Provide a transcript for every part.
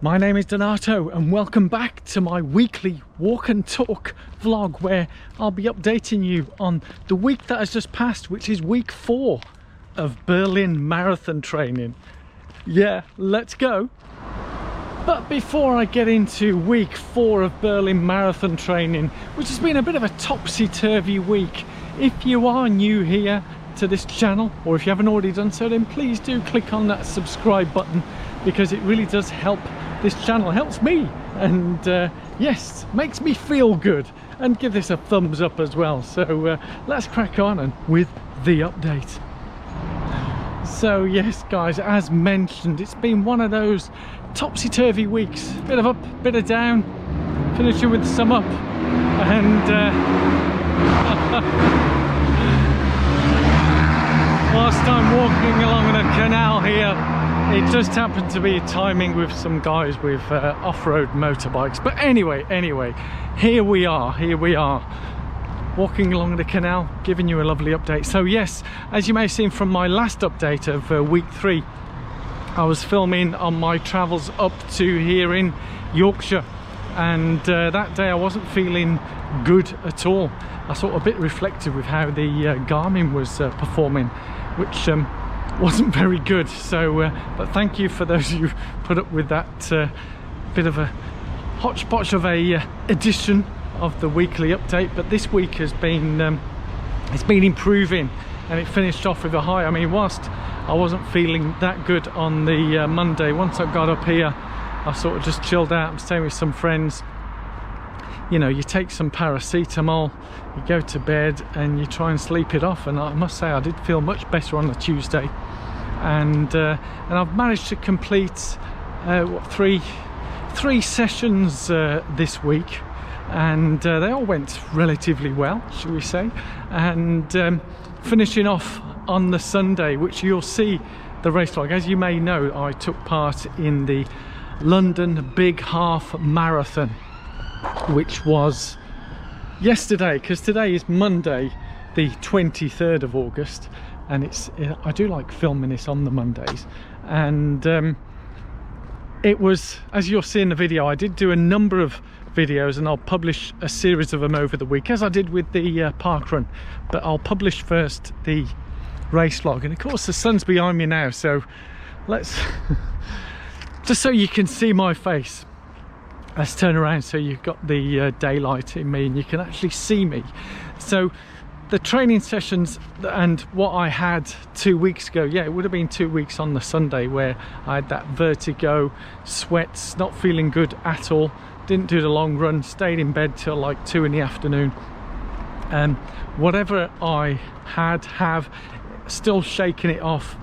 My name is Donato and welcome back to my weekly walk and talk vlog where I'll be updating you on the week that has just passed, which is week 4 of Berlin Marathon training. Yeah, let's go. But before I get into week 4 of Berlin Marathon training, which has been a bit of a topsy-turvy week, if you are new here to this channel, or if you haven't already done so, then please do click on that subscribe button, because it really does help. This channel helps me, and yes, makes me feel good, and give this a thumbs up as well. So let's crack on and with the update. So yes guys, as mentioned, it's been one of those topsy-turvy weeks, bit of up, bit of down, finishing with some up, and whilst I'm walking along the canal here, it just happened to be timing with some guys with off-road motorbikes. But anyway, here we are walking along the canal, giving you a lovely update. So yes, as you may have seen from my last update of week 3, I was filming on my travels up to here in Yorkshire, and that day I wasn't feeling good at all. I sort of a bit reflective with how the Garmin was performing, which wasn't very good. So but thank you for those who put up with that bit of a hodgepodge of a edition of the weekly update. But this week has been it's been improving, and it finished off with a high. I mean, whilst I wasn't feeling that good on the Monday, once I got up here I sort of just chilled out. I'm staying with some friends. You know, you take some paracetamol, you go to bed and you try and sleep it off, and I must say I did feel much better on the Tuesday, and I've managed to complete what, three sessions this week, and they all went relatively well, shall we say, and finishing off on the Sunday, which you'll see the race log. As you may know, I took part in the London Big Half Marathon, which was yesterday, because today is Monday the 23rd of August, and I do like filming this on the Mondays, and it was, as you'll see in the video, I did do a number of videos, and I'll publish a series of them over the week, as I did with the park run. But I'll publish first the race log, and of course the sun's behind me now, so let's just so you can see my face, let's turn around so you've got the daylight in me and you can actually see me. So the training sessions and what I had 2 weeks ago, yeah, it would have been 2 weeks on the Sunday, where I had that vertigo, sweats, not feeling good at all, didn't do the long run, stayed in bed till like 2 in the afternoon. Whatever I have still shaking it off,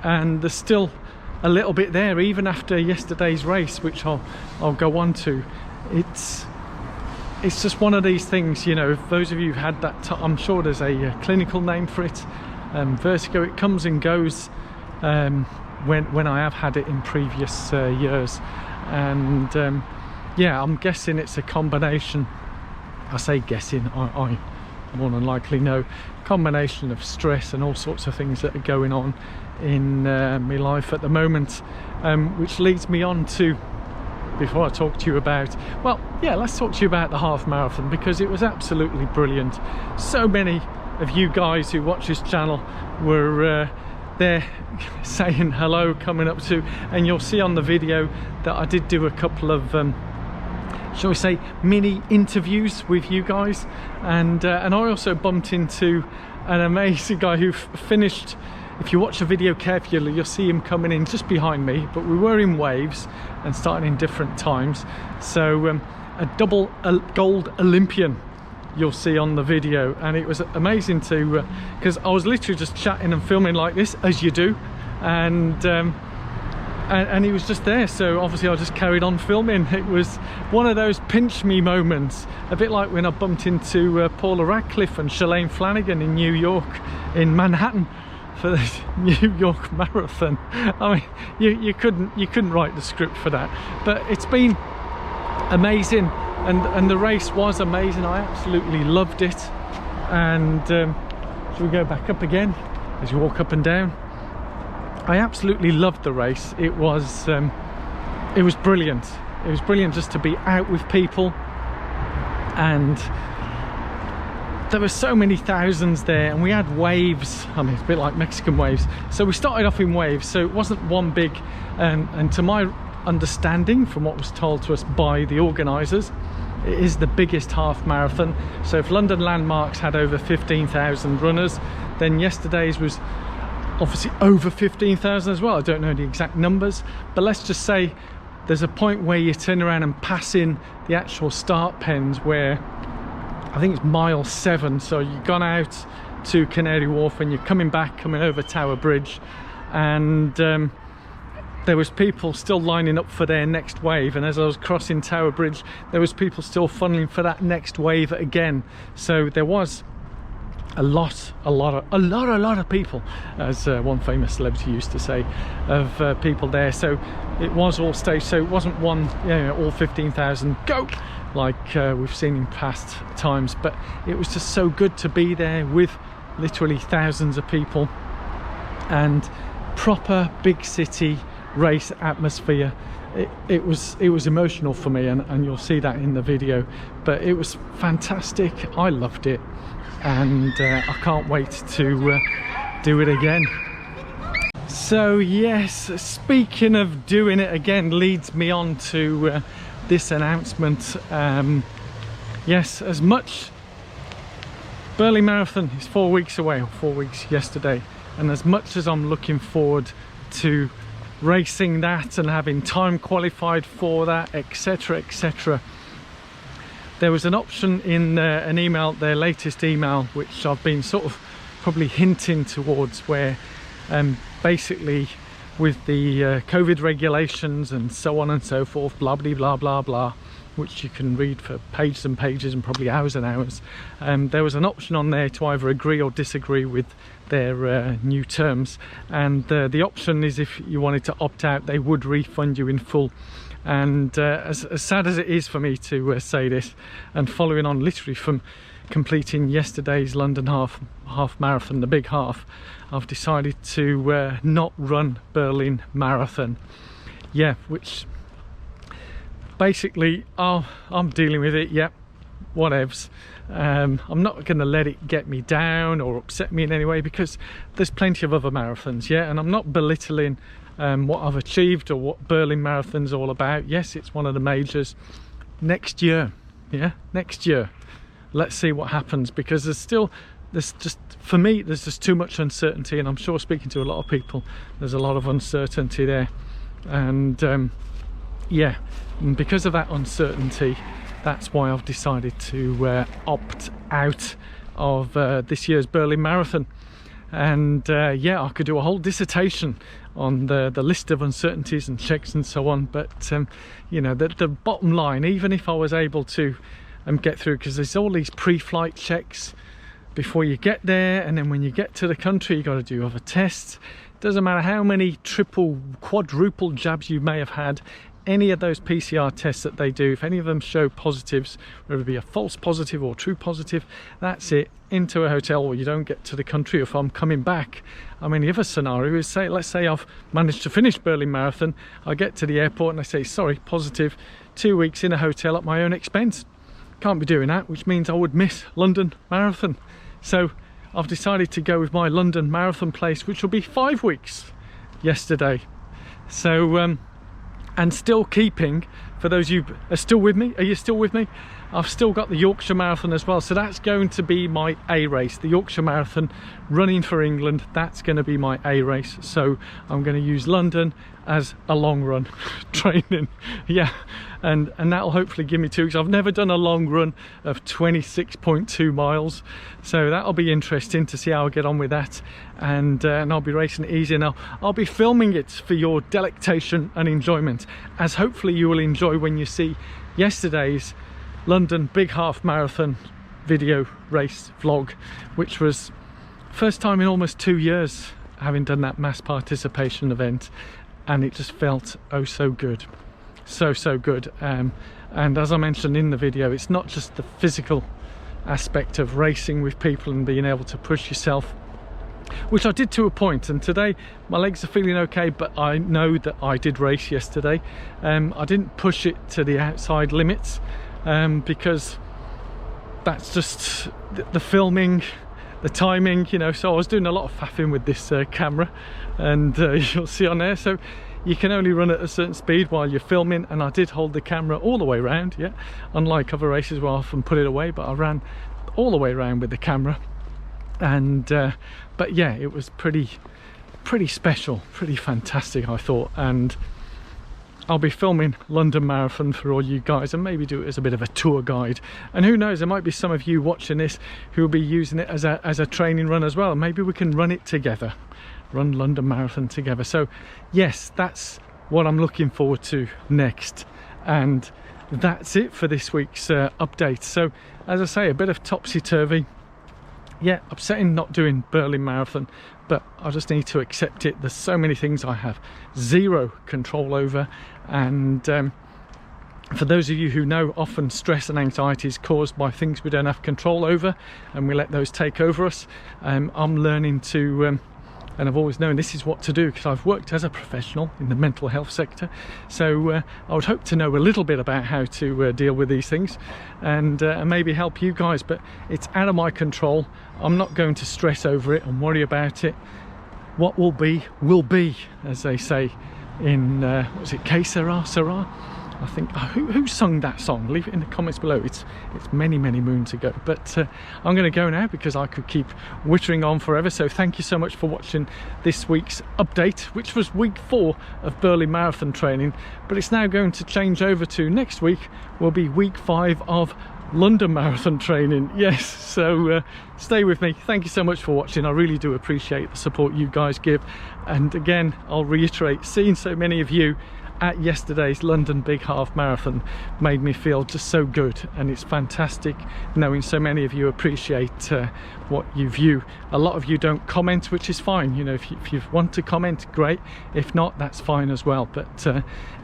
and there's still a little bit there even after yesterday's race, which I'll go on to. It's just one of these things, you know. If those of you who've had that, I'm sure there's a clinical name for it, vertigo. It comes and goes when I have had it in previous years, and yeah, I'm guessing it's a combination. I say guessing, I more than likely know, combination of stress and all sorts of things that are going on in my life at the moment, which leads me on to, before I talk to you about, well, yeah, let's talk to you about the half marathon, because it was absolutely brilliant. So many of you guys who watch this channel were there saying hello, coming up to, and you'll see on the video that I did do a couple of shall we say mini interviews with you guys, and I also bumped into an amazing guy who finished. If you watch the video carefully, you'll see him coming in just behind me, but we were in waves and starting in different times. So a double gold Olympian you'll see on the video, and it was amazing to because I was literally just chatting and filming like this, as you do, and he was just there, so obviously I just carried on filming. It was one of those pinch me moments, a bit like when I bumped into Paula Radcliffe and Shalane Flanagan in New York, in Manhattan, for the New York Marathon. I mean, you couldn't write the script for that, but it's been amazing, and the race was amazing. I absolutely loved it. And should we go back up again as you walk up and down? I absolutely loved the race. It was it was brilliant. It was brilliant just to be out with people, and there were so many thousands there, and we had waves. I mean, it's a bit like Mexican waves. So we started off in waves, so it wasn't one big, and to my understanding from what was told to us by the organisers, it is the biggest half marathon. So if London Landmarks had over 15,000 runners, then yesterday's was obviously over 15,000 as well. I don't know the exact numbers, but let's just say there's a point where you turn around and pass in the actual start pens where I think it's mile 7, so you've gone out to Canary Wharf and you're coming back, coming over Tower Bridge, and there was people still lining up for their next wave, and as I was crossing Tower Bridge there was people still funneling for that next wave again. So there was a lot of people, as one famous celebrity used to say, of people there. So it was all staged, so it wasn't one, you know, all 15,000 go like we've seen in past times, but it was just so good to be there with literally thousands of people and proper big city race atmosphere. It was emotional for me, and you'll see that in the video, but it was fantastic. I loved it, and I can't wait to do it again. So yes, speaking of doing it again leads me on to this announcement. Yes, as much Berlin Marathon is 4 weeks away, or 4 weeks yesterday, and as much as I'm looking forward to racing that and having time qualified for that, etc, etc, there was an option in an email, their latest email, which I've been sort of probably hinting towards, where basically with the COVID regulations and so on and so forth, blah blah blah blah blah, which you can read for pages and pages and probably hours and hours, there was an option on there to either agree or disagree with their new terms, and the option is if you wanted to opt out, they would refund you in full. And as sad as it is for me to say this, and following on literally from completing yesterday's London half marathon, the big half, I've decided to not run Berlin Marathon. Yeah, which basically I'm dealing with it. Yep, whatevs. I'm not going to let it get me down or upset me in any way, because there's plenty of other marathons, yeah, and I'm not belittling what I've achieved or what Berlin Marathon's all about. Yes, it's one of the majors. Next year, yeah, next year, let's see what happens, because there's just, for me, there's just too much uncertainty, and I'm sure speaking to a lot of people, there's a lot of uncertainty there, and yeah, and because of that uncertainty, that's why I've decided to opt out of this year's Berlin Marathon. And yeah, I could do a whole dissertation on the list of uncertainties and checks and so on, but you know, the bottom line, even if I was able to get through, because there's all these pre-flight checks before you get there, and then when you get to the country you got to do other tests. Doesn't matter how many triple, quadruple jabs you may have had, any of those PCR tests that they do, if any of them show positives, whether it be a false positive or true positive, that's it, into a hotel, or you don't get to the country. If I'm coming back, I mean, the other scenario is, say, let's say I've managed to finish Berlin Marathon, I get to the airport and I say, sorry, positive, 2 weeks in a hotel at my own expense. Can't be doing that, which means I would miss London Marathon. So I've decided to go with my London Marathon place, which will be 5 weeks yesterday. So and still keeping, for those of you are still with me, are you still with me? I've still got the Yorkshire Marathon as well, so that's going to be my A race. The Yorkshire Marathon, running for England, that's going to be my A race. So I'm going to use London as a long run training, yeah, and that'll hopefully give me 2 weeks. I've never done a long run of 26.2 miles, so that'll be interesting to see how I get on with that. And I'll be racing it easy, and I'll be filming it for your delectation and enjoyment, as hopefully you will enjoy when you see yesterday's London big half marathon video race vlog, which was first time in almost 2 years having done that mass participation event, and it just felt oh so good, so good. And as I mentioned in the video, it's not just the physical aspect of racing with people and being able to push yourself which I did to a point, and today my legs are feeling okay, but I know that I did race yesterday. I didn't push it to the outside limits because that's just the filming, the timing, you know. So I was doing a lot of faffing with this camera, and you'll see on there, so you can only run at a certain speed while you're filming, and I did hold the camera all the way around, yeah, unlike other races where I often put it away, but I ran all the way around with the camera. And but yeah, it was pretty special, pretty fantastic, I thought. And I'll be filming London Marathon for all you guys, and maybe do it as a bit of a tour guide. And who knows, there might be some of you watching this who will be using it as a training run as well. Maybe we can run it together, run London Marathon together. So yes, that's what I'm looking forward to next. And that's it for this week's update. So as I say, a bit of topsy-turvy. Yeah, upsetting not doing Berlin Marathon, but I just need to accept it. There's so many things I have zero control over, and for those of you who know, often stress and anxiety is caused by things we don't have control over, and we let those take over us. I'm learning to and I've always known this is what to do, because I've worked as a professional in the mental health sector. So I would hope to know a little bit about how to deal with these things, and maybe help you guys, but it's out of my control. I'm not going to stress over it and worry about it. What will be, as they say in, what was it, Que Sera, Sera? I think, who sung that song? Leave it in the comments below. It's many moons ago. But I'm going to go now, because I could keep wittering on forever. So thank you so much for watching this week's update, which was week 4 of Berlin Marathon training. But it's now going to change over to next week will be week 5 of London Marathon training. Yes, so stay with me. Thank you so much for watching. I really do appreciate the support you guys give. And again, I'll reiterate, seeing so many of you at yesterday's London Big Half Marathon made me feel just so good, and it's fantastic knowing so many of you appreciate what you view. A lot of you don't comment, which is fine. You know, if you want to comment, great. If not, that's fine as well. But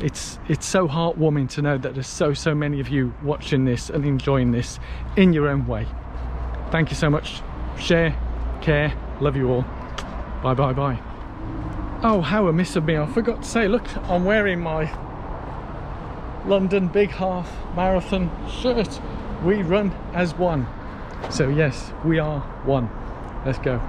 it's so heartwarming to know that there's so many of you watching this and enjoying this in your own way. Thank you so much. Share, care, love you all. Bye. Oh, how amiss of me, I forgot to say, look, I'm wearing my London Big Half Marathon shirt. We run as one. So yes, we are one. Let's go.